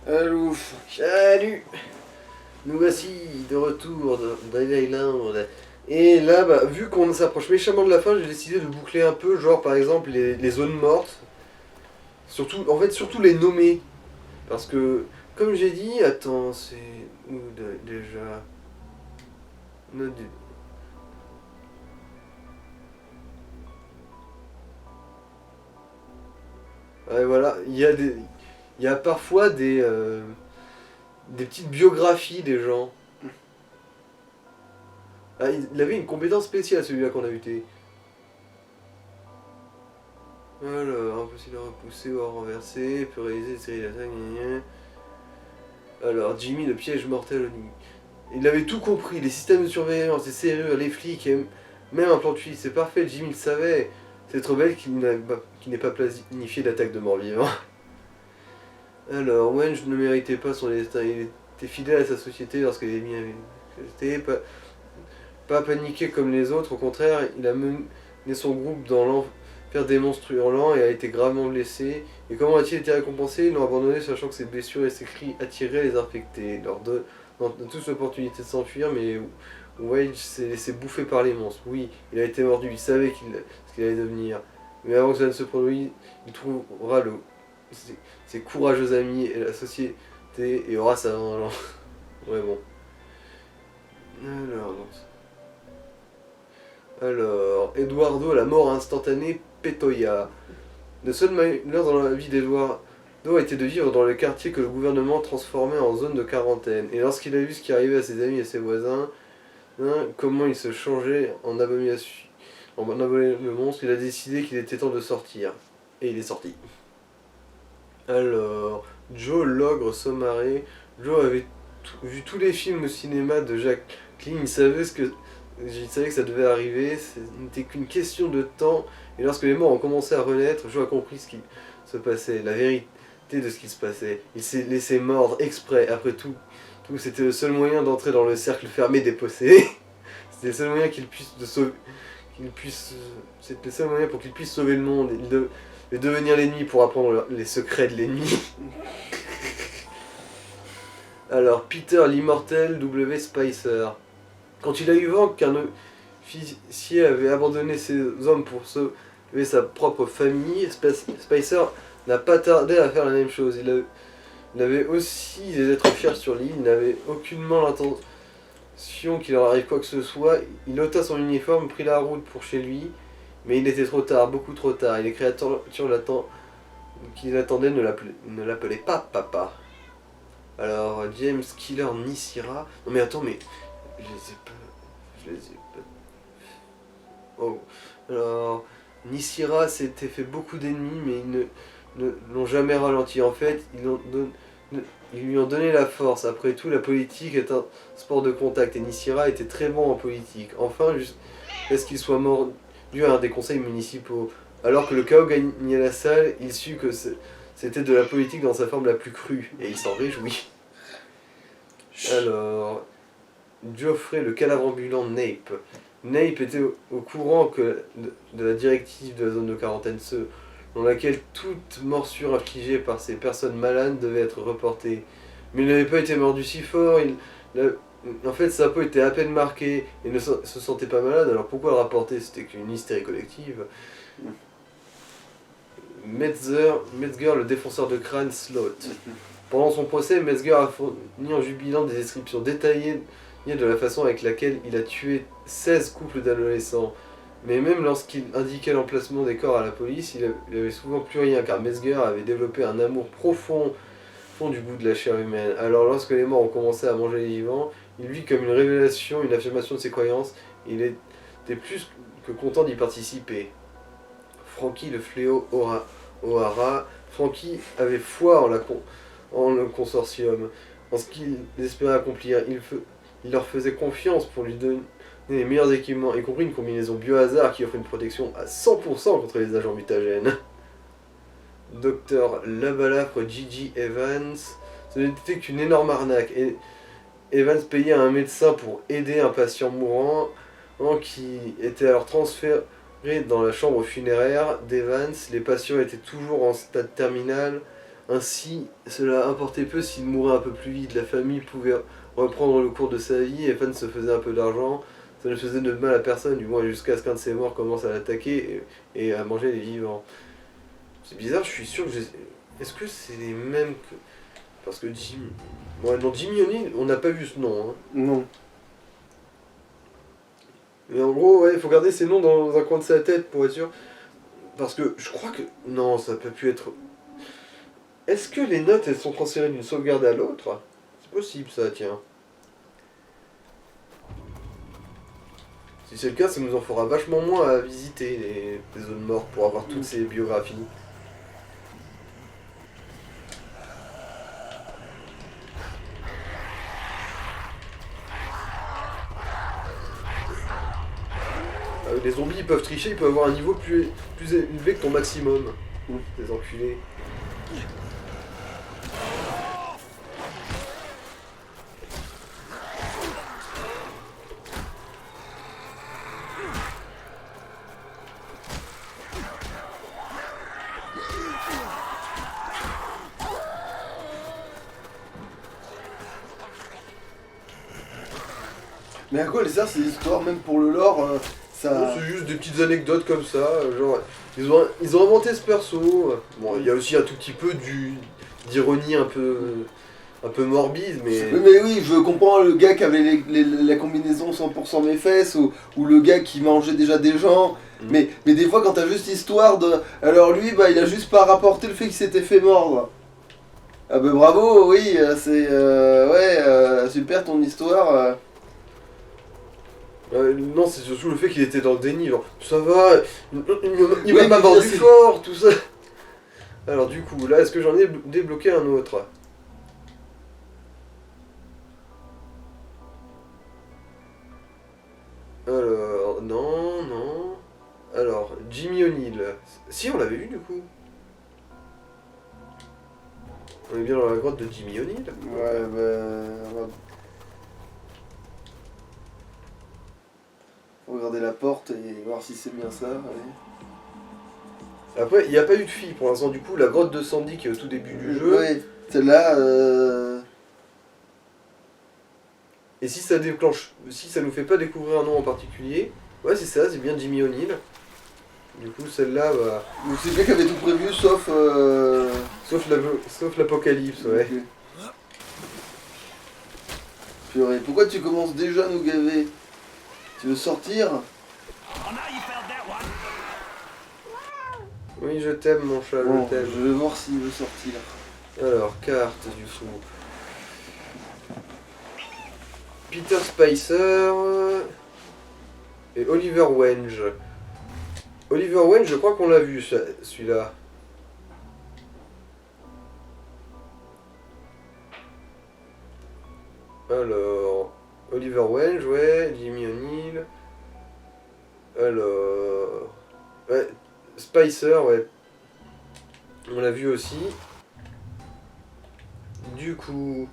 Allô, salut. Nous voici de retour dans Island. Et là, bah, vu qu'on s'approche méchamment de la fin, j'ai décidé de boucler un peu, genre par exemple les zones mortes. Surtout, en fait, surtout les nommer. Parce que, comme j'ai dit, attends, c'est où déjà. No- Ouais, voilà, il y a parfois des petites biographies des gens. Ah, il avait une compétence spéciale celui-là qu'on a buté. Alors, impossible à repousser ou à renverser, peut réaliser une série d'attaques. Gna gna. Alors, Jimmy, le piège mortel au nid. Il avait tout compris, les systèmes de surveillance, les serrures, les flics, et même un plan de fuite. C'est parfait, Jimmy le savait. C'est trop belle qu'il n'ait pas planifié l'attaque de mort-vivant. Alors, Wenge ne méritait pas son destin. Il était fidèle à sa société lorsque les ennemis avaient pas paniqué comme les autres. Au contraire, il a mené son groupe dans l'enfer des monstres hurlants et a été gravement blessé. Et comment a-t-il été récompensé? Ils l'ont abandonné sachant que ses blessures et ses cris attiraient les infectés. Dans tous l'opportunité de s'enfuir, mais Wage s'est laissé bouffer par les monstres. Oui, il a été mordu, il savait ce qu'il allait devenir. Mais avant que ça ne se produise, il trouvera ses courageux amis et la société et aura sa vengeance. Ouais, bon. Alors, Eduardo, la mort instantanée, Petoya. Le seul malheur dans la vie d'Eduardo était de vivre dans le quartier que le gouvernement transformait en zone de quarantaine. Et lorsqu'il a vu ce qui arrivait à ses amis et ses voisins, comment il se changeait en abominable monstre, il a décidé qu'il était temps de sortir. Et il est sorti. Alors, Joe l'ogre sommaré. Joe avait vu tous les films au cinéma de Jacqueline, il savait que ça devait arriver, ce n'était qu'une question de temps, et lorsque les morts ont commencé à renaître, Joe a compris ce qui se passait, la vérité de ce qui se passait. Il s'est laissé mordre exprès, après tout c'était le seul moyen d'entrer dans le cercle fermé des possédés. C'était le seul moyen c'était le seul moyen pour qu'il puisse sauver le monde, et devenir l'ennemi pour apprendre les secrets de l'ennemi. Alors, Peter l'immortel W. Spicer. Quand il a eu vent qu'un officier avait abandonné ses hommes pour sauver sa propre famille, Spicer n'a pas tardé à faire la même chose. Il avait aussi des êtres fiers sur l'île, il n'avait aucunement l'intention qu'il leur arrive quoi que ce soit. Il ôta son uniforme, prit la route pour chez lui, mais il était trop tard, beaucoup trop tard, et les créatures qui l'attendaient ne l'appelaient pas papa. Alors, James Killer Nissira. Non mais attends, mais. Je les ai pas. Je les ai pas. Oh. Alors, Nissira s'était fait beaucoup d'ennemis, mais ils ne l'ont jamais ralenti. En fait, ils lui ont donné la force. Après tout, la politique est un sport de contact, et Nissira était très bon en politique. Enfin, jusqu'à ce qu'il soit mort dû à un des conseils municipaux. Alors que le chaos gagnait la salle, il sut que c'était de la politique dans sa forme la plus crue, et il s'en réjouit. Alors, Geoffrey, le cadavre ambulant Nape. Nape était au courant de la directive de la zone de quarantaine dans laquelle toute morsure infligée par ces personnes malades devait être reportée. Mais il n'avait pas été mordu si fort, en fait sa peau était à peine marquée et ne se sentait pas malade, alors pourquoi le rapporter? C'était qu'une hystérie collective. Metzger, le défenseur de crâne, Slot. Pendant son procès, Metzger a fourni en jubilant des descriptions détaillées de la façon avec laquelle il a tué 16 couples d'adolescents. Mais même lorsqu'il indiquait l'emplacement des corps à la police, il avait souvent plus rien, car Metzger avait développé un amour profond du goût de la chair humaine. Alors lorsque les morts ont commencé à manger les vivants, il vit comme une révélation, une affirmation de ses croyances, et il était plus que content d'y participer. Frankie le fléau O'Hara. Frankie avait foi en le consortium, en ce qu'il espérait accomplir. Il leur faisait confiance pour lui donner les meilleurs équipements, y compris une combinaison biohazard qui offre une protection à 100% contre les agents mutagènes. Docteur Labalafre Gigi Evans. Ce n'était qu'une énorme arnaque. Evans payait un médecin pour aider un patient mourant qui était alors transféré dans la chambre funéraire d'Evans. Les patients étaient toujours en stade terminal. Ainsi, cela importait peu s'il mourait un peu plus vite. La famille pouvait reprendre le cours de sa vie et Fan se faisait un peu d'argent. Ça ne faisait de mal à personne, du moins jusqu'à ce qu'un de ses morts commence à l'attaquer et à manger les vivants. C'est bizarre, je suis sûr que j'ai... Est-ce que c'est les mêmes que... Parce que Jim... Ouais, non, Jimmy O'Neill, on n'a pas vu ce nom. Hein. Non. Mais en gros, ouais, il faut garder ces noms dans un coin de sa tête pour être sûr. Parce que je crois que... Non, ça peut plus être... Est-ce que les notes, elles sont transférées d'une sauvegarde à l'autre? C'est possible ça, tiens. Si c'est le cas, ça nous en fera vachement moins à visiter les zones mortes pour avoir toutes ces biographies. Les zombies ils peuvent tricher, ils peuvent avoir un niveau plus élevé que ton maximum. Les enculés. Mais à quoi les sert ces histoires, même pour le lore ça... Non, c'est juste des petites anecdotes comme ça, genre ils ont inventé ce perso. Bon, il y a aussi un tout petit peu d'ironie un peu morbide, mais... Mais oui, je comprends le gars qui avait la combinaison 100% mes fesses, ou le gars qui mangeait déjà des gens, mais des fois quand t'as juste histoire de... Alors lui, bah il a juste pas rapporté le fait qu'il s'était fait mordre. Ah bah bravo, oui, c'est... ouais, super ton histoire. Non, c'est surtout le fait qu'il était dans le déni, genre, ça va, il Oui, m'a pas mais mordu c'est- fort, tout ça. Alors du coup, là, est-ce que j'en ai débloqué un autre? Alors, non. Alors, Jimmy O'Neill. Si, on l'avait vu du coup. On est bien dans la grotte de Jimmy O'Neill. Ouais, bah... on va regarder la porte et voir si c'est bien ça, allez. Après, il n'y a pas eu de fille pour l'instant, du coup, la grotte de Sandy qui est au tout début du jeu. Ouais, celle-là, Et si ça déclenche, si ça nous fait pas découvrir un nom en particulier, ouais, c'est ça, c'est bien Jimmy O'Neill. Du coup, celle-là, bah. donc c'est le gars qui avait tout prévu, sauf... Sauf l'apocalypse, ouais. Ok. Purée, pourquoi tu commences déjà à nous gaver? Tu veux sortir? Oui, je t'aime, mon chat, Bon, je t'aime. je vais voir s'il veut sortir. Alors, carte du coup. Peter Spicer et Oliver Wenge. Oliver Wenge, je crois qu'on l'a vu celui-là. Alors, Oliver Wenge, ouais, Jimmy O'Neill. Alors, ouais, Spicer, ouais, on l'a vu aussi. Du coup,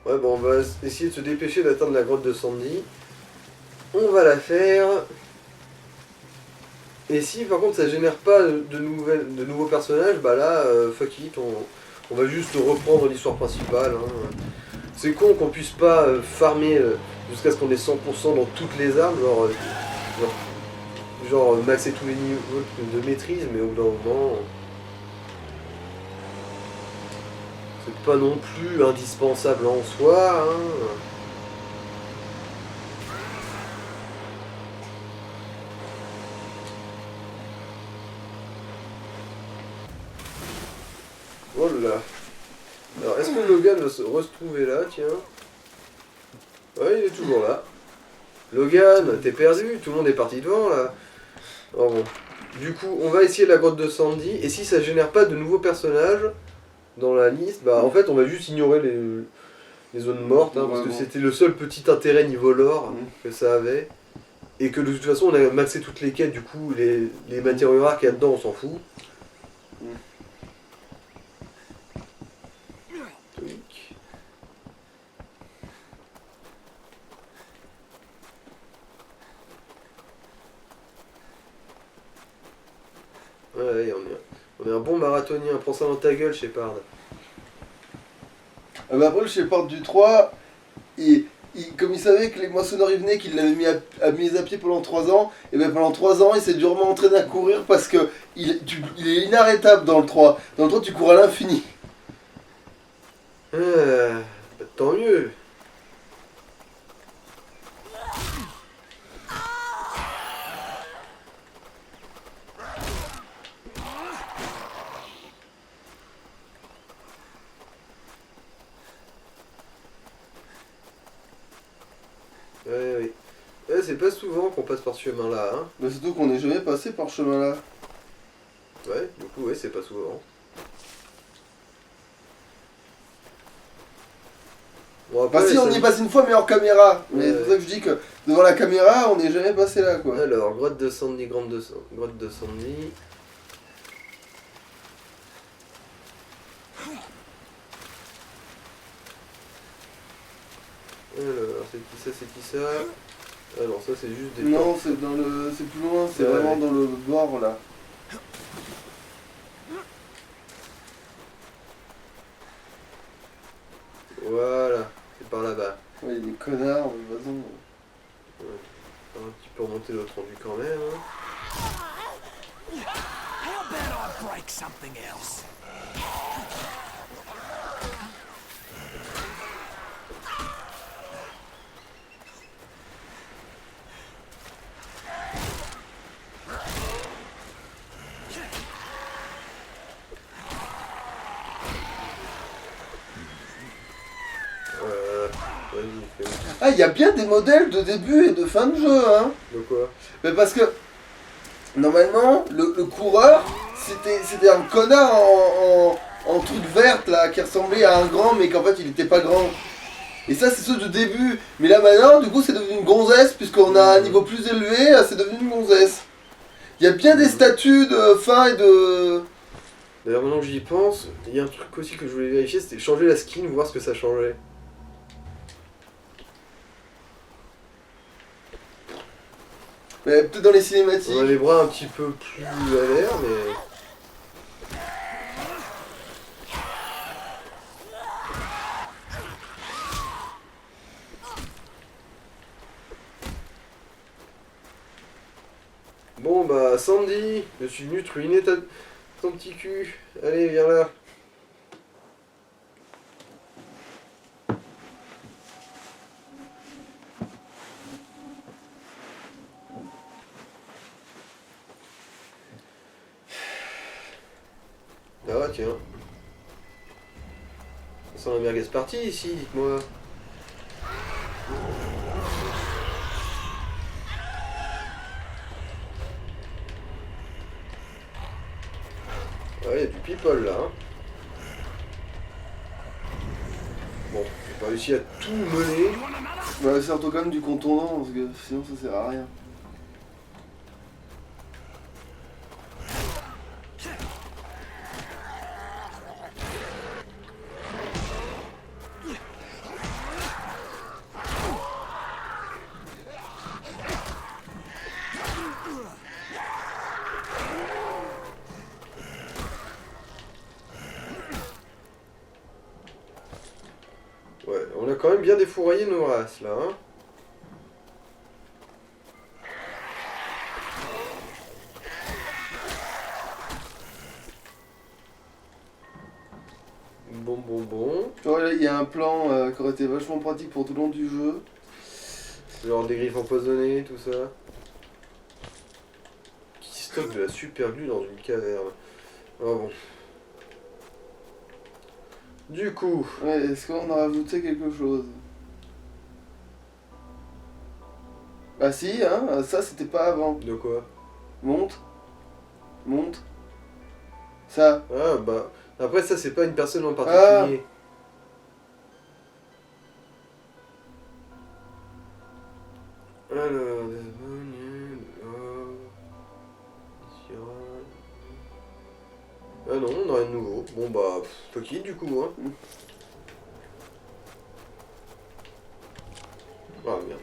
ouais, bon, on va essayer de se dépêcher d'atteindre la grotte de Sandy. On va la faire. Et si par contre ça génère pas de nouveaux personnages, bah là, fuck it, on va juste reprendre l'histoire principale. Hein. C'est con qu'on puisse pas farmer jusqu'à ce qu'on ait 100% dans toutes les armes, genre maxer tous les niveaux de maîtrise, mais au bout d'un moment, c'est pas non plus indispensable en soi. Hein. Oh là. Alors, est-ce que Logan va se retrouver là, tiens? Ouais, il est toujours là. Logan, t'es perdu, tout le monde est parti devant là. Oh bon. Du coup, on va essayer la grotte de Sandy, et si ça génère pas de nouveaux personnages dans la liste, bah en fait on va juste ignorer les zones mortes, hein, parce que c'était le seul petit intérêt niveau lore que ça avait. Et que de toute façon on a maxé toutes les quêtes, du coup les matériaux rares qu'il y a dedans on s'en fout. Toic. Ouais, on est un bon marathonien, prends ça dans ta gueule, Shepard. Ah bah après le Shepard du 3, comme il savait que les moissonneurs y venaient, qu'il l'avait mis à pied pendant 3 ans, et ben pendant 3 ans il s'est durement entraîné à courir parce que il est inarrêtable dans le 3. Dans le 3 tu cours à l'infini. Bah, tant mieux. Ouais. Ouais, c'est pas souvent qu'on passe par ce chemin-là, hein. Bah surtout qu'on n'est jamais passé par ce chemin-là. Ouais, du coup, ouais, c'est pas souvent. Bon, après, Bah si, ça- on y est passé une fois mais hors caméra. Mais Ouais. c'est pour ça que je dis que devant la caméra, on n'est jamais passé là quoi. Alors, grotte de Sandy, grotte de Sandy. Alors, c'est qui ça? Ah non, ça c'est juste des Non, portes. c'est plus loin, c'est Ouais. vraiment dans le bord là. Voilà, c'est par là-bas. Ouais, il y a des connards, mais vas-y. Un petit peu remonter l'autre rendu quand même. Hein. How about I break something else? Vas-y, fais. Ah, il y a bien des modèles de début et de fin de jeu, hein. De quoi? Mais parce que, normalement, le coureur, c'était un connard en truc verte, là, qui ressemblait à un grand, mais qu'en fait, il était pas grand. Et ça, c'est ceux de début. Mais là, maintenant, du coup, c'est devenu une gonzesse, puisqu'on a un niveau plus élevé, c'est devenu une gonzesse. Il y a bien des statuts de fin et de... D'ailleurs, maintenant que j'y pense, il y a un truc aussi que je voulais vérifier, c'était changer la skin, voir ce que ça changeait. Mais peut-être dans les cinématiques. On a les bras un petit peu plus à l'air, mais... Bon bah Sandy, je suis venu te ruiner ton petit cul. Allez, viens là. Ah ouais, tiens. Ça sent la merguez partie ici, dites-moi. Ouais, il y a du people là. Hein. Bon, j'ai pas réussi à tout mener. Bah, sers-toi quand même du contournant, parce que sinon ça sert à rien. Ouais, on a quand même bien défouraillé nos races là. Hein. Bon. Tu vois, là, il y a un plan qui aurait été vachement pratique pour tout le long du jeu. Genre des griffes empoisonnées, tout ça. Qui stocke de la super glue dans une caverne. Ah bon. Du coup, Ouais, est-ce qu'on a rajouté quelque chose? Bah si, hein, ça c'était pas avant. de quoi? Monte. Monte. Ça. Ah bah, après ça c'est pas une personne en particulier. Alors, ah non, on a rien de nouveau. Bon bah, fuck du coup, hein. Ah merde.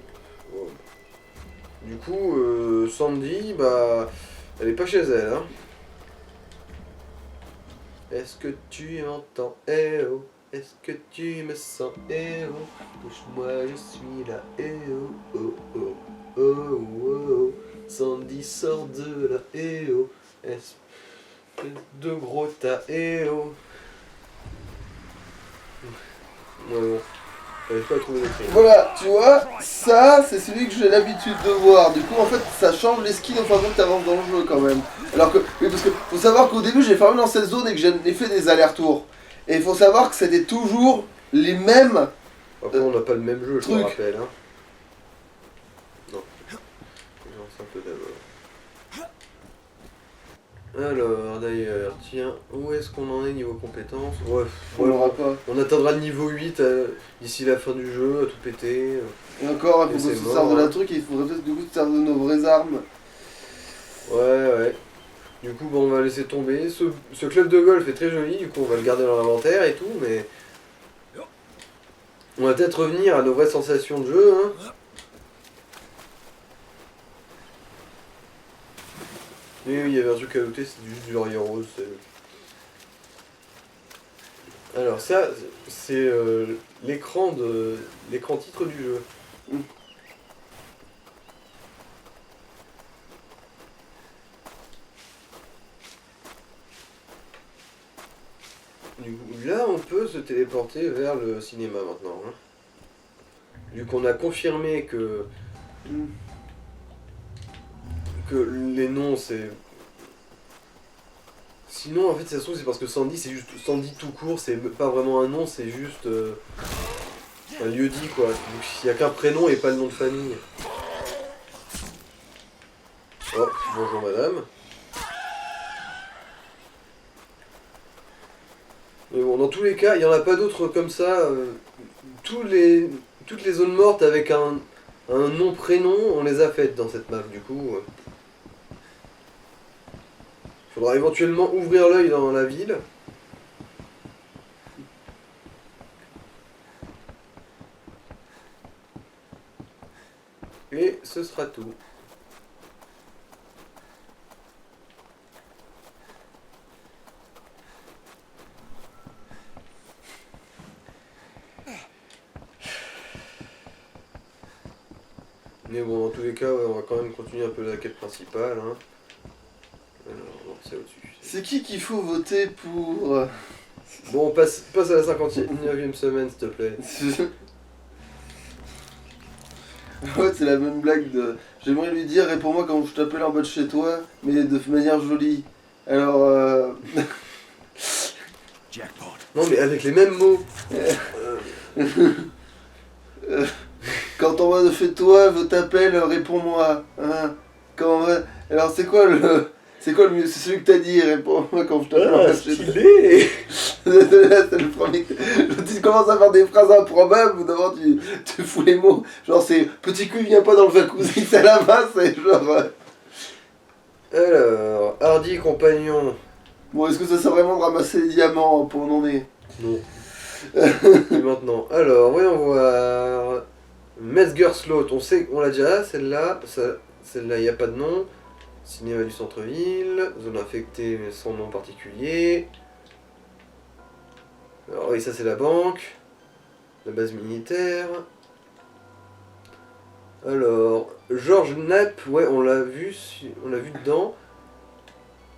Oh. Du coup, Sandy, bah, elle est pas chez elle, hein. Est-ce que tu m'entends? Eh oh. Est-ce que tu me sens? Eh oh. Touche-moi, je suis là. Eh oh. Oh oh. Oh oh. Oh. Sandy sort de là. Eh oh. Espèce de gros tas. Eh oh. Ouais bon. J'arrive pas à trouver le truc. Voilà, tu vois, ça c'est celui que j'ai l'habitude de voir. Du coup, en fait, ça change les skins au fur et à mesure que t'avances dans le jeu quand même. Alors que, oui, parce que faut savoir qu'au début, j'ai farmé dans cette zone et que j'ai fait des allers-retours. Et il faut savoir que c'était toujours les mêmes. Après, on n'a pas le même jeu, je truc. me rappelle. Hein. Non. J'en sais un peu d'abord. Alors, d'ailleurs, tiens, où est-ce qu'on en est niveau compétences? Ouais, On l'aura pas. on atteindra le niveau 8 d'ici la fin du jeu, à tout péter. Et encore, il Et faut qu'on c'est se mort, serve de la hein. truc et il faudrait peut-être du coup se servir de nos vraies armes. Ouais. Du coup, bon, on va laisser tomber. Ce club de golf est très joli, du coup, on va le garder dans l'inventaire et tout, mais... On va peut-être revenir à nos vraies sensations de jeu, hein. Oui, il y avait un truc à noter, c'est juste du laurier rose. Alors ça, c'est l'écran titre du jeu. Du coup, là, on peut se téléporter vers le cinéma maintenant. Hein. Vu qu'on a confirmé que les noms, c'est... Sinon, en fait, ça se trouve, c'est parce que Sandy, c'est juste Sandy tout court, c'est pas vraiment un nom, c'est juste un lieu-dit, quoi. Donc, il n'y a qu'un prénom et pas le nom de famille. Oh, bonjour madame. Mais bon, dans tous les cas, il n'y en a pas d'autres comme ça. Toutes les zones mortes avec un nom-prénom, on les a faites dans cette map, du coup. Faudra éventuellement ouvrir l'œil dans la ville. Et ce sera tout. Mais bon, dans tous les cas, ouais, on va quand même continuer un peu la quête principale. Hein. Alors, non, c'est au-dessus. C'est qui qu'il faut voter pour Bon, on passe à la 59e semaine, s'il te plaît. Ouais, c'est la même blague de... J'aimerais lui dire, réponds-moi quand je t'appelle en bas de chez toi, mais de manière jolie. Alors, Jackpot. Non, mais avec les mêmes mots. quand on va de chez toi, je t'appelle, réponds-moi. Hein quand on va... Alors, c'est quoi le... C'est quoi le mieux? C'est celui que t'as dit, réponds-moi quand je t'appelle en bas de chez toi. Stylé. C'est le premier. Tu commences à faire des phrases improbables ou d'abord tu fous les mots. Genre c'est petit cul vient pas dans le jacuzzi, c'est la base, c'est genre. Alors, Hardy compagnon. Bon, est-ce que ça sert vraiment de ramasser les diamants pour en est? Non. Et maintenant, alors, voyons voir. Metzger Slot, on l'a déjà, celle-là. Celle-là, il n'y a pas de nom. Cinéma du centre-ville. Zone infectée, mais sans nom particulier. Alors, oui, ça c'est la banque. La base militaire. Alors, George Knapp, ouais, on l'a vu dedans.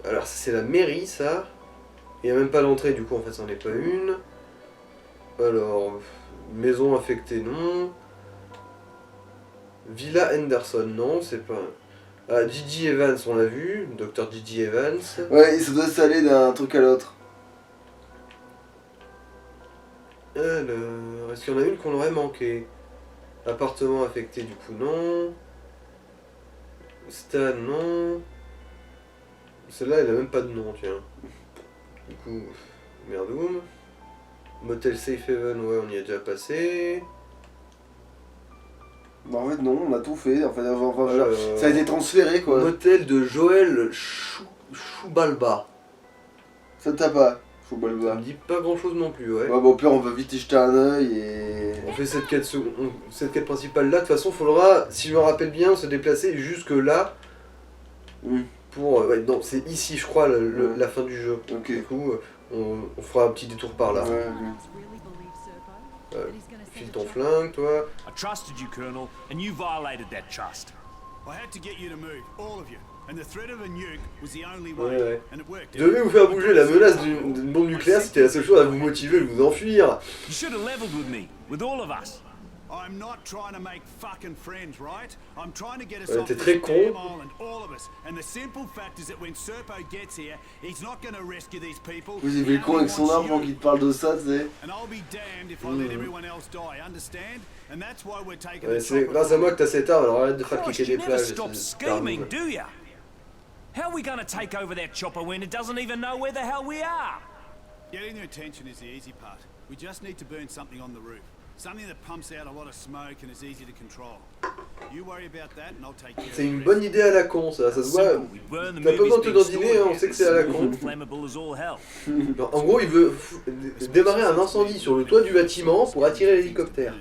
Alors, c'est la mairie, ça. Il n'y a même pas l'entrée, du coup, en fait, c'en est pas une. Alors, maison infectée, non. Villa Henderson, non, c'est pas... Ah, Gigi Evans, on l'a vu. Docteur Gigi Evans. Ouais, ça doit s'aller d'un truc à l'autre. Alors, est-ce qu'il y en a une qu'on aurait manqué? Appartement affecté, du coup, non. Stan, non. Celle-là, elle a même pas de nom, tiens. Du coup, merdoum. Motel Safe Haven, ouais, on y est déjà passé. Bah en fait non, on a tout fait, enfin, Alors, ça a été transféré quoi. Motel de Joël Choubalba. Ça t'a pas, Ça Choubalba. me dit pas grand chose non plus, ouais. Ouais, bah au pire on va vite y jeter un oeil et... On fait cette quête principale là, de toute façon, faudra, si je me rappelle bien, se déplacer jusque là. pour... ouais, non, c'est ici, je crois, la fin du jeu. Ok. Du coup, on fera un petit détour par là. Ouais, File ton flingue, toi. I trusted you, Colonel, and you violated that trust. I had to get you to move, all of you. And the threat of a nuke was the only way. Ouais. And it worked. Je devais vous faire bouger. La menace d'une bombe nucléaire, c'était la seule chose à vous motiver de vous enfuir. You should have leveled with me, with all of us. I'm not trying to make fucking friends, right? I'm trying to get us off t'es this très con. damn island, all of us. And the simple fact is that when Serpo gets here, he's not going to rescue these people. Vous avez le con avec son arme pendant qu'il te parle de ça, tu sais. And I'll be damned if I let everyone else die, understand? And that's why we're taking Ouais, the c'est chopper grâce à moi que t'as cette arme, alors arrête de faire Christ, cliquer you des never plages. stop c'est scheming, terminé. do ya? How are we going to take over that chopper when it doesn't even know where the hell we are? Getting their attention is the easy part. We just need to burn something on the roof. Something that pumps out a lot of smoke and is easy to control. You worry about that and I'll take care of C'est une the bonne rest. idée à la con, ça se voit. Simple, we burn the T'as pas besoin de te movies being dandiner, hein, on stored sait que c'est à la con. here. Flammable as all hell. Non, en gros, il veut démarrer un incendie sur le toit du bâtiment pour attirer l'hélicoptère.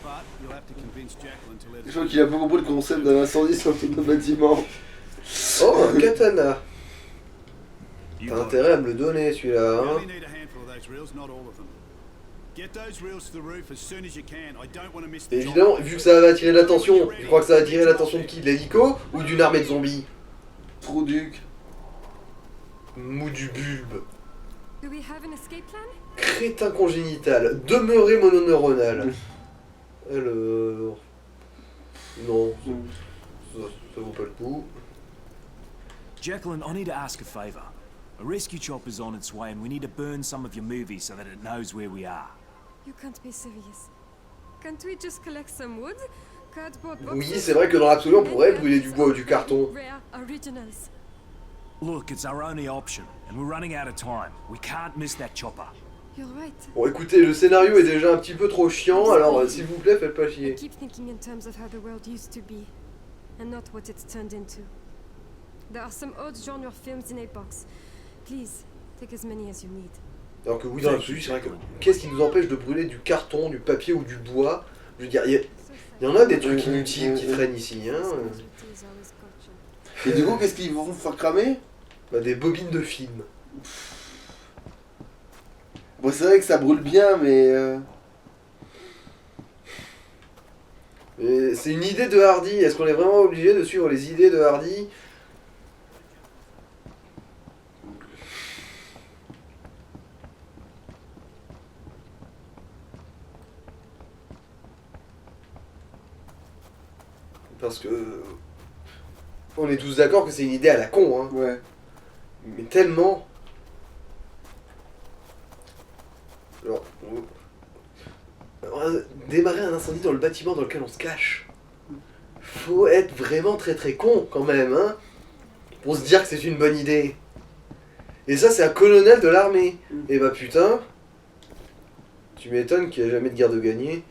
But you'll have to convince Jacqueline to let Je us crois qu'il a pas compris le concept d'un incendie sur le bâtiment. Oh, un katana. You T'as got it. intérêt à me le donner, celui-là, We hein. only need a handful of those reels, not all of them. Get those reels to the roof as soon as you can. I don't want to miss the Et évidemment, job. vu que ça va attirer l'attention, tu crois que ça va attirer l'attention de qui? De l'hélico ou d'une armée de zombies? Trop duc. Mou du bulbe. Do we have an escape plan? Crétin congénital. Demeuré mononeuronal. Alors... Non, ça vaut pas le coup. Jacqueline, I need to ask a favor. A rescue chopper's on its way and we need to burn some of your movies so that it knows where we are. You can't be serious. Can't we just collect some wood? Cardboard Oui, boxes? c'est vrai que dans l'absolu, on pourrait brûler du bois ou du carton. Rare originals. Look, it's our only option, and we're running out of time. We can't miss that chopper. You're right. Bon, écoutez, le scénario est déjà un petit peu trop chiant, alors s'il vous plaît, faites pas I chier. keep thinking in terms of how the world used to be, and not what it's turned into. There are some odd genre films in a box. Please, take as many as you need. Alors que oui, dans l'absolu, c'est vrai que qu'est-ce qui nous empêche de brûler du carton, du papier ou du bois? Je veux dire, il y en a des trucs inutiles qui traînent ici, hein. Et du coup, qu'est-ce qu'ils vont faire cramer? Bah, des bobines de film. Bon, c'est vrai que ça brûle bien, mais... Mais c'est une idée de Hardy. Est-ce qu'on est vraiment obligé de suivre les idées de Hardy? Parce que... On est tous d'accord que c'est une idée à la con, hein. Ouais. Mais tellement... Alors, démarrer un incendie dans le bâtiment dans lequel on se cache. Faut être vraiment très très con quand même, hein, pour se dire que c'est une bonne idée. Et ça, c'est un colonel de l'armée. Et bah putain, tu m'étonnes qu'il n'y a jamais de guerre de gagner.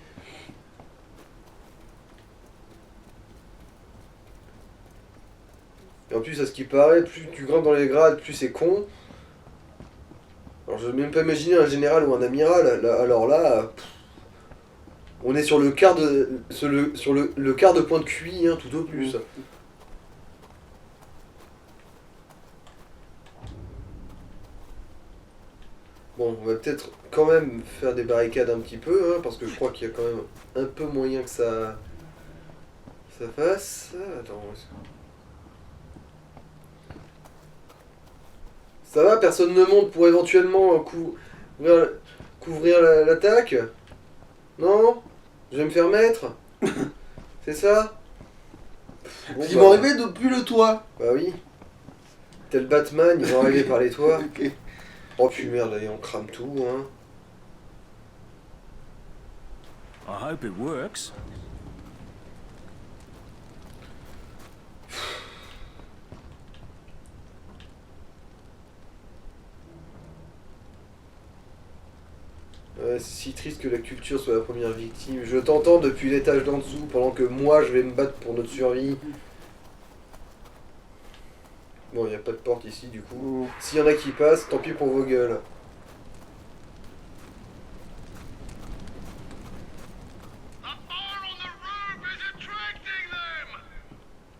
Et en plus, à ce qui paraît, plus tu grimpes dans les grades, plus c'est con. Alors je vais même pas imaginer un général ou un amiral. Alors là, on est sur le quart de le quart de point de QI, hein, tout au plus. Bon, on va peut-être quand même faire des barricades un petit peu, hein, parce que je crois qu'il y a quand même un peu moyen que ça fasse. Attends. Ça va, personne ne monte pour éventuellement couvrir l'attaque? Non? Je vais me faire mettre? C'est ça? Bon, Ils vont arriver depuis le toit. Bah oui. Tel Batman, ils vont arriver par les toits. Ok. Oh puis merde, allez, on crame tout, hein. I hope it works. Ouais, c'est si triste que la culture soit la première victime. Je t'entends depuis l'étage d'en dessous, pendant que moi je vais me battre pour notre survie. Bon, il n'y a pas de porte ici du coup. S'il y en a qui passent, tant pis pour vos gueules.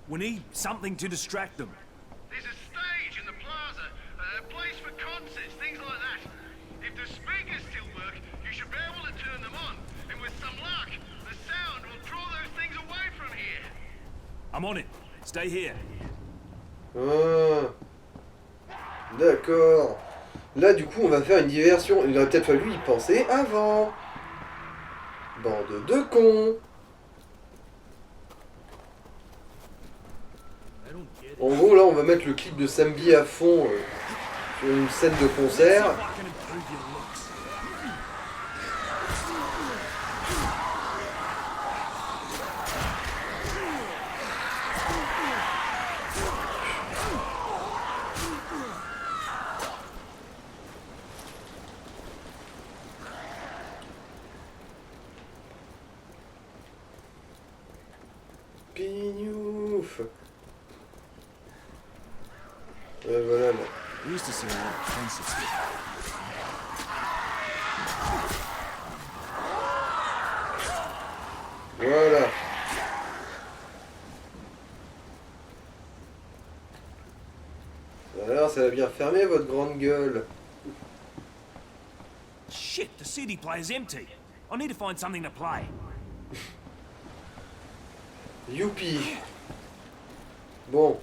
We need something to distract them. There's a stage in the plaza, a place for concerts, things like that. If the speakers still work, you should be able to turn them on. And with some luck, the sound will draw those things away from here. I'm on it. Stay here. Ah. D'accord. Là, du coup, on va faire une diversion. Il aurait peut-être fallu y penser avant. Bande de cons. En gros, là, on va mettre le clip de Sambi à fond sur une scène de concert. Pignouf. Voilà là. We used to see a lot of concerts here. Voilà. Alors, ça va bien fermer votre grande gueule. Shit, the CD player's empty. I need to find something to play. Youpi. Bon.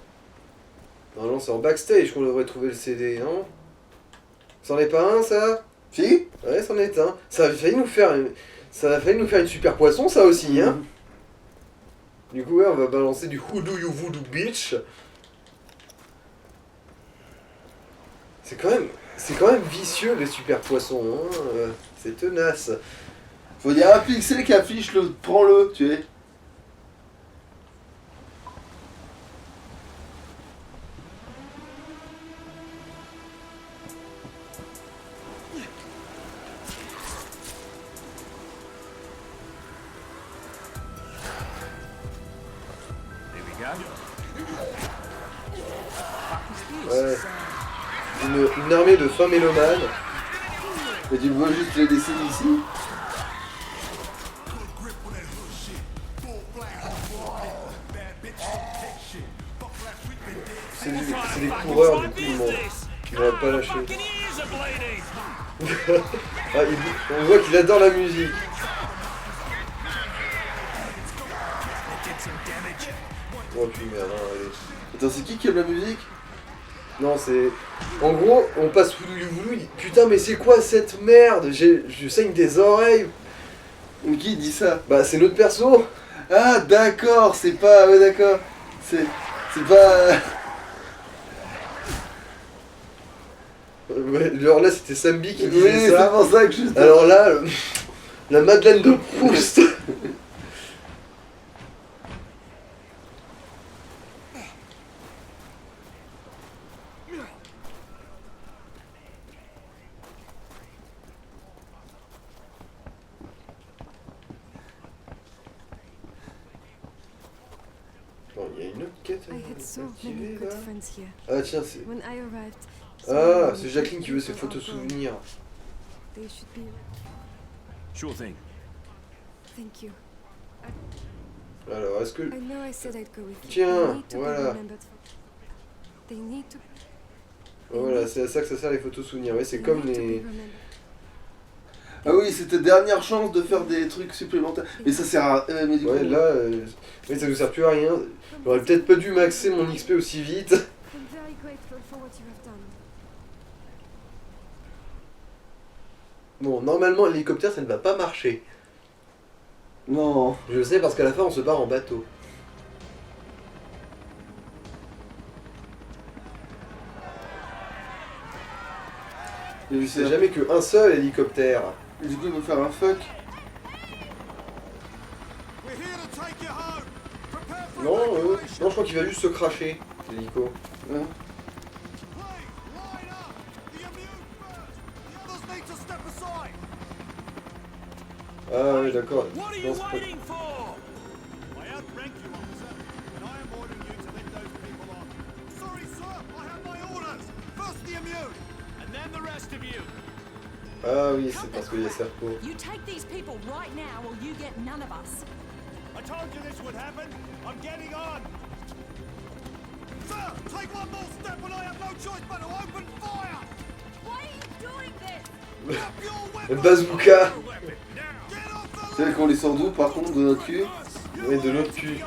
Normalement, c'est en backstage qu'on devrait trouver le CD, non? C'en est pas un, ça? Si? Ouais, c'en est un. Ça a failli nous faire une super poisson, ça aussi, hein? Du coup, ouais, on va balancer du Hoodoo You Voodoo Beach. C'est quand même vicieux, les super poissons, hein? C'est tenace. Faut dire un pixel qui affiche le prends-le, tu sais. Ouais. Une armée de fins mélomanes. Mais tu vois juste les laisser ici. C'est des coureurs, du coup, ils vont pas lâcher. Ah, on voit qu'il adore la musique. Oh puis merde, hein, allez. Attends, c'est qui aime la musique? Non, c'est... En gros, on passe Voodoo You Voodoo, il dit, putain, mais c'est quoi cette merde? Je saigne des oreilles. Mais qui dit ça? Bah, c'est notre perso. Ah, d'accord, c'est pas... Ouais, d'accord. C'est pas... Ouais, alors là, c'était Sambi qui Oui, disait c'est ça. pour ça que je... Alors là, la Madeleine de Proust. Il y a une autre quête I had so many activée, good là. friends here. Ah tiens, c'est... When I arrived, Ah, c'est Jacqueline qui veut ses photos souvenirs. they should be. Sure thing. Thank you. Alors, est-ce que... I know I said I'd go with you. Tiens, They need to be voilà. remembered for- They need to. Voilà, c'est à ça que ça sert les photos souvenirs. Ouais, c'est they comme need to be les... remembered. Ah oui, c'était dernière chance de faire des trucs supplémentaires. Mais ça sert à... mais du Ouais, coup... là, oui, ça nous sert plus à rien. J'aurais peut-être pas dû maxer mon XP aussi vite. I'm very grateful for what you have done. Bon, normalement, l'hélicoptère, ça ne va pas marcher. Non. Je sais parce qu'à la fin, on se barre en bateau. Et C'est jamais qu'un seul hélicoptère. du coup, il va faire un fuck. We're here to take you home. Prepare for Non, evacuation. non, je crois qu'il va juste se cracher, l'hélico. Hein? Please, line up. The immune first. The others need to step aside. Ah oui, d'accord. What are Non, you c'est pas- waiting for? I outrank you, officer, and I am ordering you to let those people on. Sorry, sir. I have my orders. First the immune, and then the rest of you. Ah oui, c'est parce qu'il y a Serpo. You take these people right now or you get none of us. I told you this would happen. I'm getting on. Sir, take one more step. Le bazooka. C'est vrai qu'on les sort d'où par contre de notre cul? Et de l'autre cul.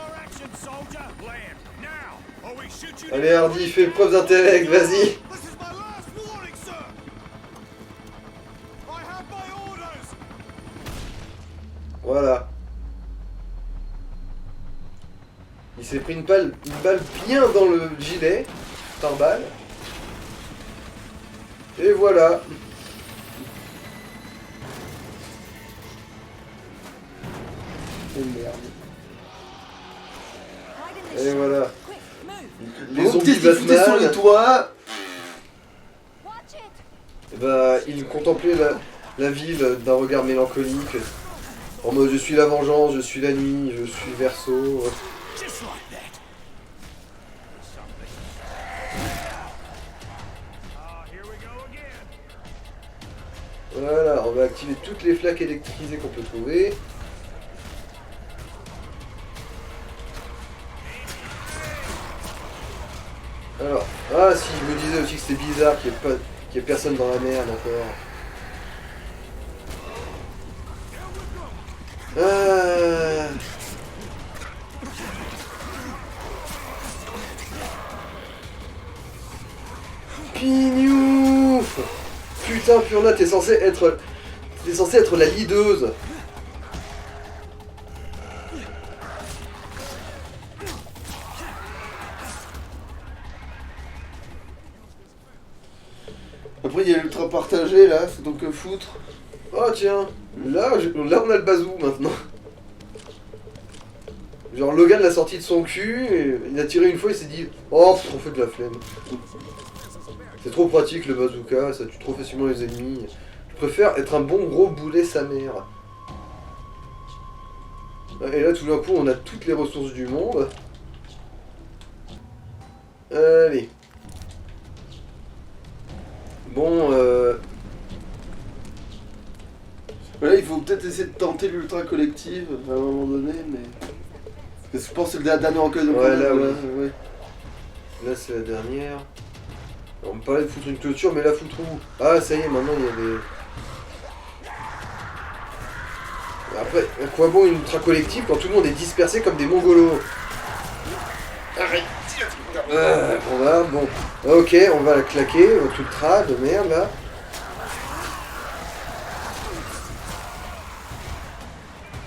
Allez Hardy, fais preuve d'intellect, vas-y. Voilà. Il s'est pris une balle bien dans le gilet, par balle. Et voilà. Oh merde. Et voilà. Les Les zombies zombies qui foutaient sur les Batman, toits. bah, ils contemplaient la ville d'un regard mélancolique. En mode je suis la vengeance, je suis la nuit, je suis Verseau. Just like that. Voilà, on va activer toutes les flaques électrisées qu'on peut trouver. Alors, ah si, je me disais aussi que c'était bizarre qu'il n'y ait personne dans la merde encore. Ah. Pignouf. Putain, Purna, t'es censé être la leaduse. Après il y a l'ultra partagé là, faut donc foutre. Oh tiens, là on a le bazou maintenant. Genre Logan l'a sorti de son cul, et il a tiré une fois, il s'est dit oh on fait de la flemme. C'est trop pratique le bazooka, ça tue trop facilement les ennemis. Je préfère être un bon gros boulet sa mère. Et là tout d'un coup on a toutes les ressources du monde. Allez. Bon Là il faut peut-être essayer de tenter l'ultra collective à un moment donné, mais... Parce que je pense que c'est le dernier recueil de Ouais, problèmes, là, oui. ouais. Là c'est la dernière. On me parlait de foutre une clôture, mais la foutre où? Ah ça y est, maintenant il y a des... Après, à quoi bon une ultra collective quand tout le monde est dispersé comme des mongolos? Arrête. On va, bon. Ok, on va la claquer, notre ultra de merde là.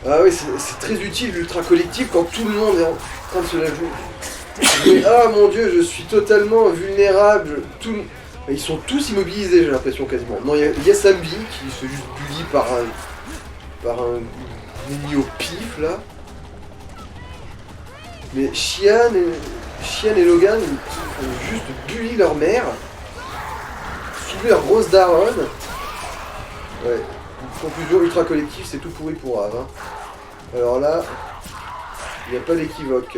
Ah oui, c'est très utile l'ultra collectif quand tout le monde est en train de se la jouer. Mais ah mon dieu, je suis totalement vulnérable. Ils sont tous immobilisés, j'ai l'impression quasiment. Non, il y a Sambi qui se juste bully par un ennemi au pif là. Mais Shian et Logan ils juste bully leur mère. Sous leur grosse daronne. Ouais. Conclusion, ultra collectif, c'est tout pourri pour Ave. Hein. Alors là, il n'y a pas d'équivoque.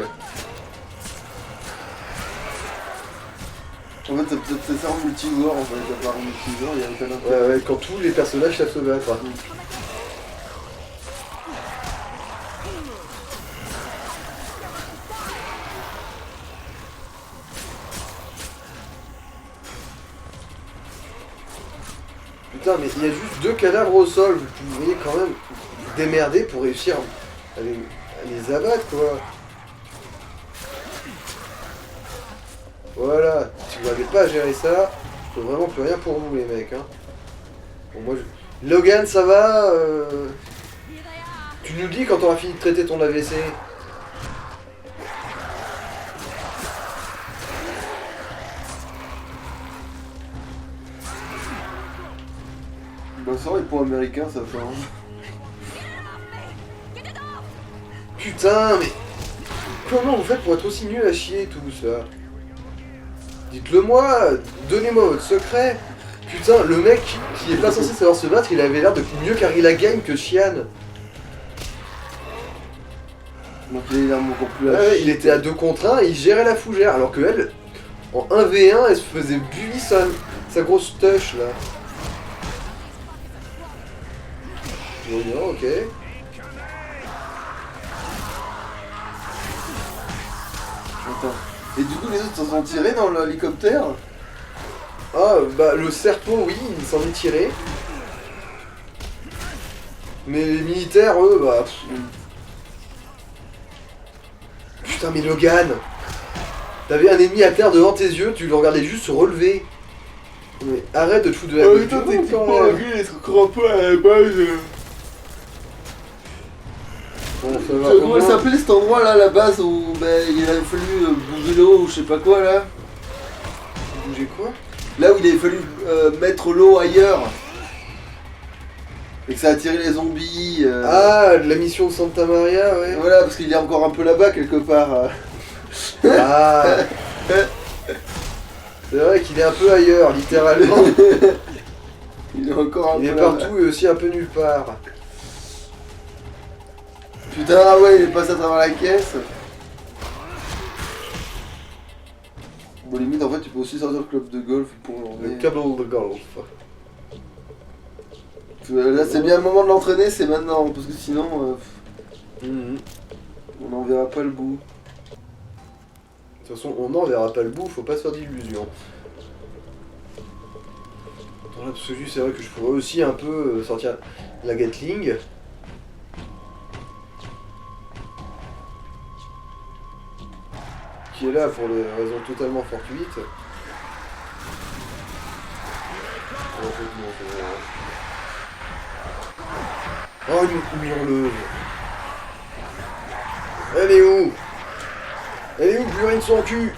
En fait c'est ça en multijoueur en fait, à part en multijoueur, il y a aucun intérêt. Ouais, quand tous les personnages savent se battre. Putain, mais il y a juste 2 cadavres au sol, vous pourriez quand même vous démerder pour réussir à les abattre quoi. Voilà, si vous n'arrivez pas à gérer ça, je peux vraiment plus rien pour vous les mecs. Hein. Bon, moi, Logan, ça va Tu nous dis quand on aura fini de traiter ton AVC. Bah ça va, les points américains ça change. Putain, mais comment vous faites pour être aussi nul à chier tous là? Dites-le moi, donnez-moi votre secret. Putain, le mec qui est pas censé savoir se battre, il avait l'air de mieux carrer la game que Shian. Donc là, il est encore plus Ouais, il était à 2 contre 1 et il gérait la fougère, alors que elle, en 1v1, elle se faisait bully sa grosse touche là. Bon, ok. Attends. Et du coup les autres s'en sont tirés dans l'hélicoptère? Ah, bah le serpent, oui, il s'en est tiré. Mais les militaires, eux, bah... Putain, mais Logan, t'avais un ennemi à terre devant tes yeux, tu le regardais juste se relever. Mais arrête de te foutre de la gueule du monde, quand même. il est encore un peu à la base. Bon, ça va, Comment au il moins- s'appelait cet endroit là, la base où il avait fallu bouger l'eau ou je sais pas quoi là? Bouger quoi? Là où il avait fallu mettre l'eau ailleurs. Et que ça a attiré les zombies. Ah, la mission de Santa Maria, ouais. Voilà, parce qu'il est encore un peu là-bas quelque part. Ah. C'est vrai qu'il est un peu ailleurs, littéralement. Il est encore un Il peu est là-bas. partout et aussi un peu nulle part. Putain, ah ouais, il est passé à travers la caisse. Bon, limite, en fait, tu peux aussi sortir le club de golf pour l'enlever. Le câble de golf. Là, c'est bien le moment de l'entraîner, c'est maintenant, parce que sinon, Mhm. on n'en verra pas le bout. De toute façon, on n'en verra pas le bout, faut pas se faire d'illusions. Dans l'absolu, c'est vrai que je pourrais aussi un peu sortir la Gatling. Qui est là pour des raisons totalement fortuites. Oh, une hurleuse. Elle est où? Elle est où, Burine son cul?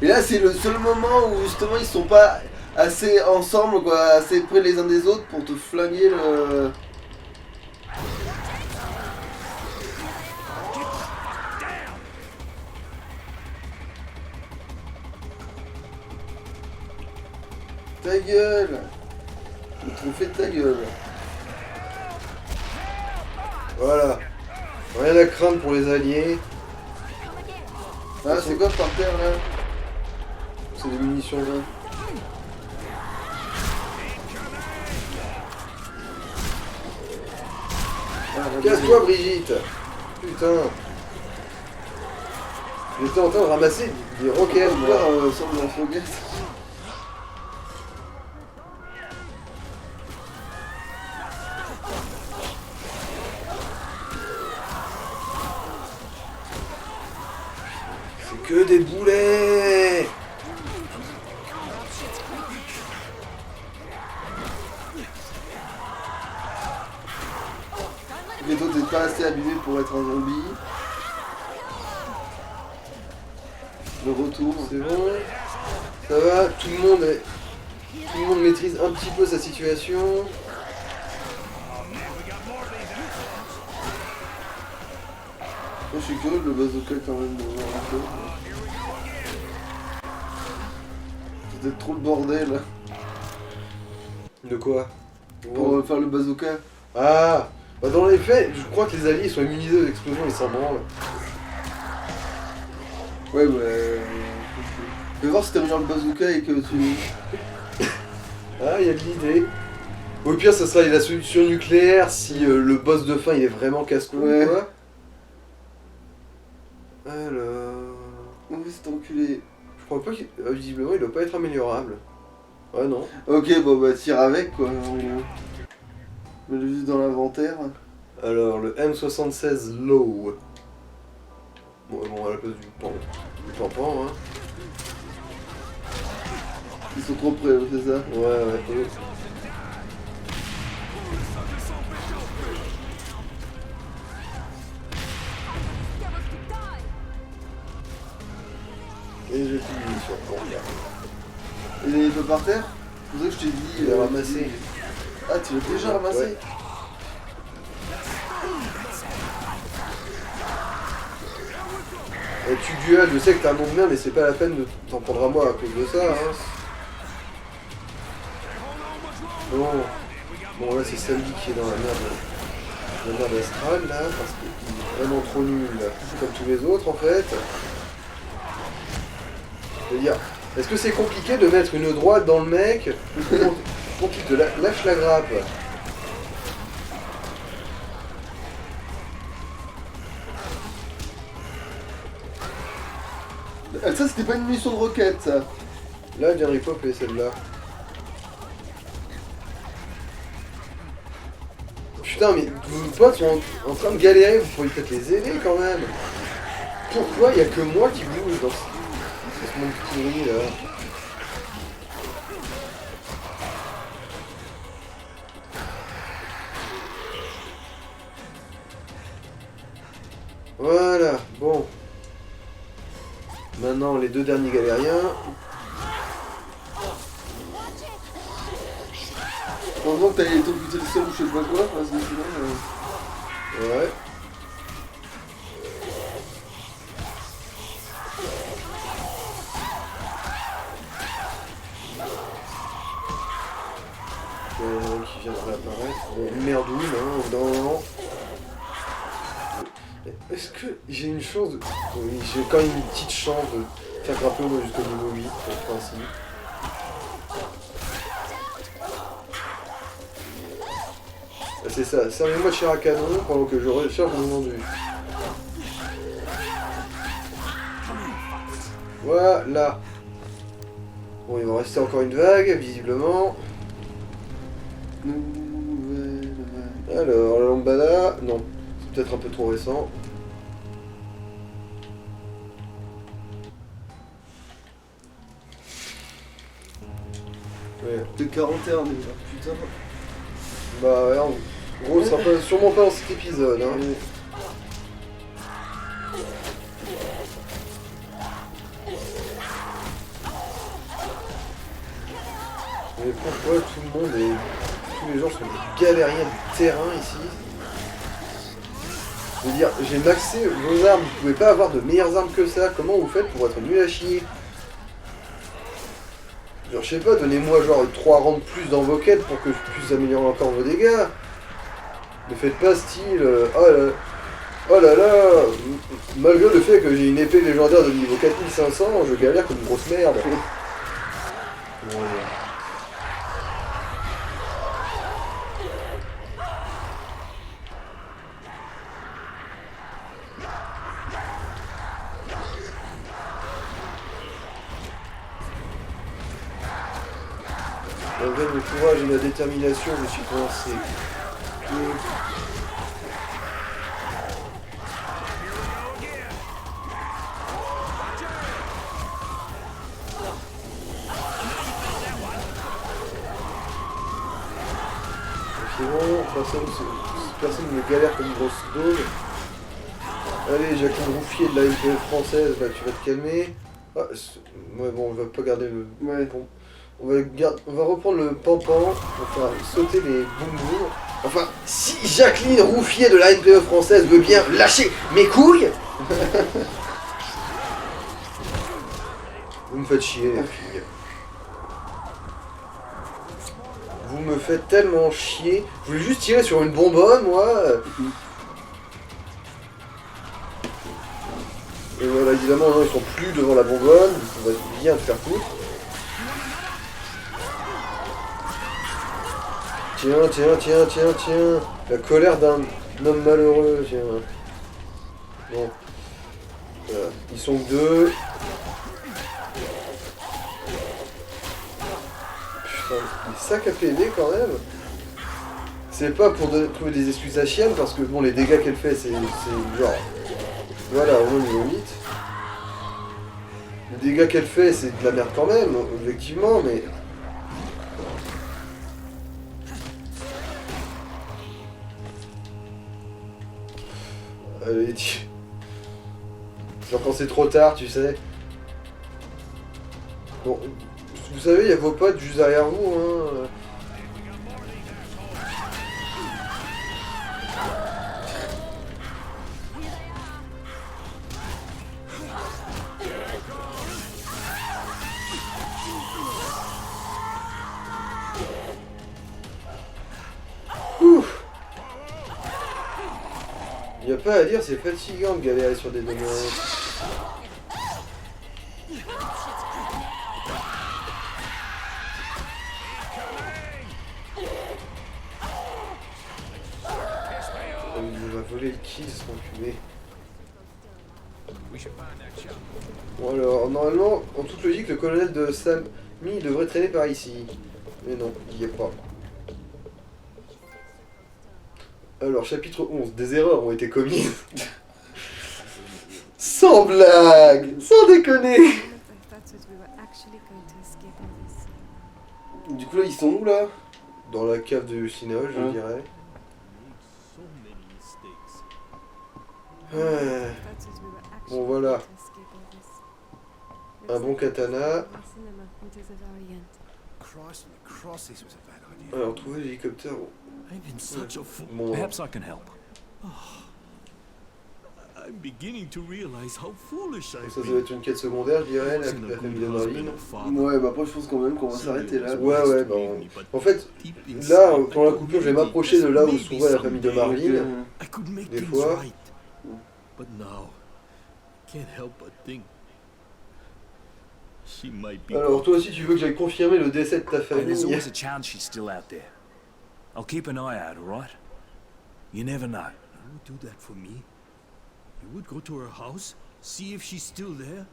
Et là, c'est le seul moment où justement ils sont pas assez ensemble, quoi, assez près les uns des autres pour te flinguer le. Ta gueule! Le trophée de ta gueule. Voilà. Rien à craindre pour les alliés. Ah, c'est quoi par terre là? C'est des munitions là. Ah, Casse-toi, Brigitte. Putain. J'étais en train de ramasser des roquettes, moi. Sans de la foguette. C'est que des boulets. Mais toi, t'es pas assez abîmé pour être un zombie. Le retour. C'est bon. Ça va, tout le monde maîtrise un petit peu sa situation. Moi, je suis curieux de le bazooka quand même de voir un peu. C'est peut-être trop le bordel De quoi? pour faire le bazooka. Ah, bah dans les faits, je crois que les alliés sont immunisés aux explosions, ils s'en branlent. Ouais, ouais. Fais voir si t'aimes bien le bazooka et que tu. Ah, il y a de l'idée. Au pire, ça sera la solution nucléaire si le boss de fin il est vraiment casse-cou, Ouais. quoi. Alors... Oh, c'est enculé. Je crois pas qu'il... visiblement, il doit pas être améliorable. Ouais, non. Ok, bon, bah, tire avec quoi. Mets-le juste dans l'inventaire. Alors, le M76 Low. Bon, à la place du pampan, hein. Ils sont trop près, c'est ça. Ouais. Et j'ai fini sur le pont. Il est pas par terre? C'est pour ça que je t'ai dit. Il est ramassé. Ah, tu l'as déjà ramassé? Ouais. Tu duel, je sais que t'as un nom de merde, mais c'est pas la peine de t'en prendre à moi à cause de ça. Hein. Bon, là c'est Sandy qui est dans la merde astrale là, parce qu'il est vraiment trop nul, là. Comme tous les autres en fait. C'est-à-dire, est-ce que c'est compliqué de mettre une droite dans le mec pour qu'il te lâche la grappe? Ah, ça, c'était pas une munition de roquette, ça. Là, elle vient de repopper celle-là. Putain, mais vos potes sont en train de galérer, vous pourriez peut-être les aider quand même. Pourquoi il y a que moi qui bouge dans ce monde pourri là? Voilà, bon. Maintenant, les deux derniers galériens. Heureusement que t'as été buté le seul ou je sais pas quoi, parce que sinon... Ouais. Qui vient de réapparaître. Bon, merdoune, hein, dans... Est-ce que j'ai une chance de... Oui, j'ai quand même une petite chance de faire grimper au moins jusqu'au niveau 8, pour le principe. Ah, c'est ça, servez-moi de chair à canon pendant que je recherche mon enduit. Voilà. Bon, il va en rester encore une vague, visiblement. Alors, la lambada, non, c'est peut-être un peu trop récent. Ouais. De 41 déjà, putain. Bah ouais, en gros, ça sera sûrement pas dans cet épisode. Hein. Mais pourquoi tout le monde et tous les gens sont des galériens du terrain ici? Je veux dire, j'ai maxé vos armes, vous pouvez pas avoir de meilleures armes que ça. Comment vous faites pour être nul à chier? Genre, je sais pas, donnez-moi genre 3 rangs de plus dans vos quêtes pour que je puisse améliorer encore vos dégâts. Ne faites pas style, oh là là, malgré le fait que j'ai une épée légendaire de niveau 4500, je galère comme une grosse merde. Bon, malgré mon courage et ma détermination, je suis coincé. C'est bon, personne ne galère comme une grosse dose. Allez, Jacqueline Rouffier de la NPE française, bah tu vas te calmer. Ah, ouais, bon, on va pas garder le... Ouais, bon. On va reprendre le pampan, on va faire sauter les boum boum. Enfin, si Jacqueline Rouffier de la NPE française veut bien lâcher mes couilles. Vous me faites chier, les filles. Vous me faites tellement chier. Je voulais juste tirer sur une bonbonne, moi. Et voilà, évidemment, non, ils sont plus devant la bonbonne. On va bien te faire foutre. Tiens. La colère d'un homme malheureux, tiens. Bon. Voilà. Ils sont que deux. Putain, des sacs à PV quand même. C'est pas pour trouver des excuses à chienne, parce que bon, les dégâts qu'elle fait, c'est genre... Voilà, au moins niveau 8. Les dégâts qu'elle fait, c'est de la merde quand même, objectivement, mais... Allez, genre quand c'est trop tard, tu sais. Bon, vous savez, il y a vos potes juste derrière vous, hein. Ouf. Y a pas à dire, c'est fatigant de galérer sur des domaines. Il va voler le kill, cet enculé. We should find that chopper. Bon alors, normalement, en toute logique, le colonel de Sammy devrait traîner par ici. Mais non, il y est pas. Alors, chapitre 11. Des erreurs ont été commises. Sans blague, sans déconner. None of I thought that we were actually going to escape all this. Du coup là ils sont où là? Dans la cave de Cinoche, je Ouais. dirais. So many mistakes. Ah, I thought that we were actually Bon, voilà. going to escape all this. un bon katana. Our cinema until the very end. Christ on the cross, this was a bad idea. Alors, trouver l'hélicoptère. Bon. I've been such a fool. Bon, Perhaps I can help. I'm beginning to realize how foolish I've ça doit been. être une quête secondaire, je dirais, la Wasn't a famille good de husband Marlene. or father. Ouais bah après je pense quand même qu'on va s'arrêter là. Ouais, bah, en fait, là, dans la coupure, je vais m'approcher de là où se trouvait la famille de Marlene. I could make Des things fois. right. But now, I can't help but think she might be. Alors, toi aussi, tu veux que j'aille confirmer le décès de ta Hey, there's famille? always a chance she's still out there. I'll keep an eye out, alright? You never know. You would do that for me? You would go to her house, see if she's still there?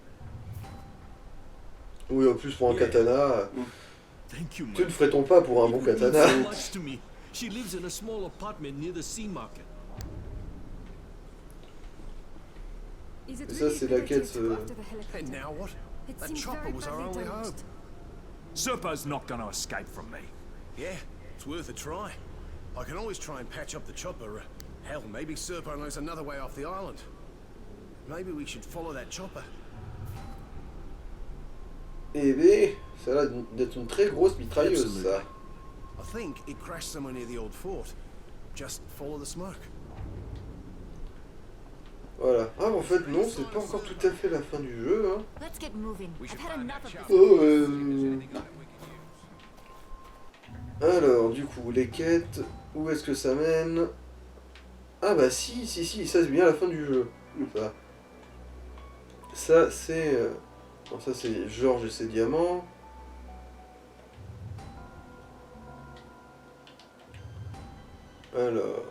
Oui, en plus, pour un katana, Thank you, que ne man. ferait-on pas pour un bon It means katana? so much to me. She lives in a small apartment near the sea market. Is it Et ça, really c'est a la good idea quête, to go after the helicopter? And now what? It That seems chopper very was our badly only damaged. hope. Serpo's not gonna escape from me. Yeah, it's worth a try. I can always try and patch up the chopper. Hell, maybe Serpo knows another way off the island. Maybe we should follow that chopper. Eh ben, ça a l'air d'être une très grosse mitrailleuse, Absolument. ça. I think it crashed somewhere near the old fort. Just follow the smoke. Voilà. Ah, en fait, non, c'est pas encore tout à fait la fin du jeu, hein. Let's get moving. I've had enough of this. Oh, Alors, du coup, les quêtes, où est-ce que ça mène? Ah bah si, ça c'est bien la fin du jeu. Ça, ça c'est... bon, ça c'est Georges et ses diamants. Alors...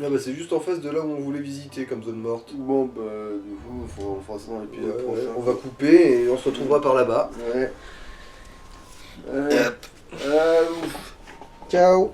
Ah bah c'est juste en face de là où on voulait visiter comme zone morte. Bon bah du coup on fera ça dans l'épisode Ouais, prochain. on va couper et on se retrouvera par là-bas. Ouais. Hop. Ouf. Ciao.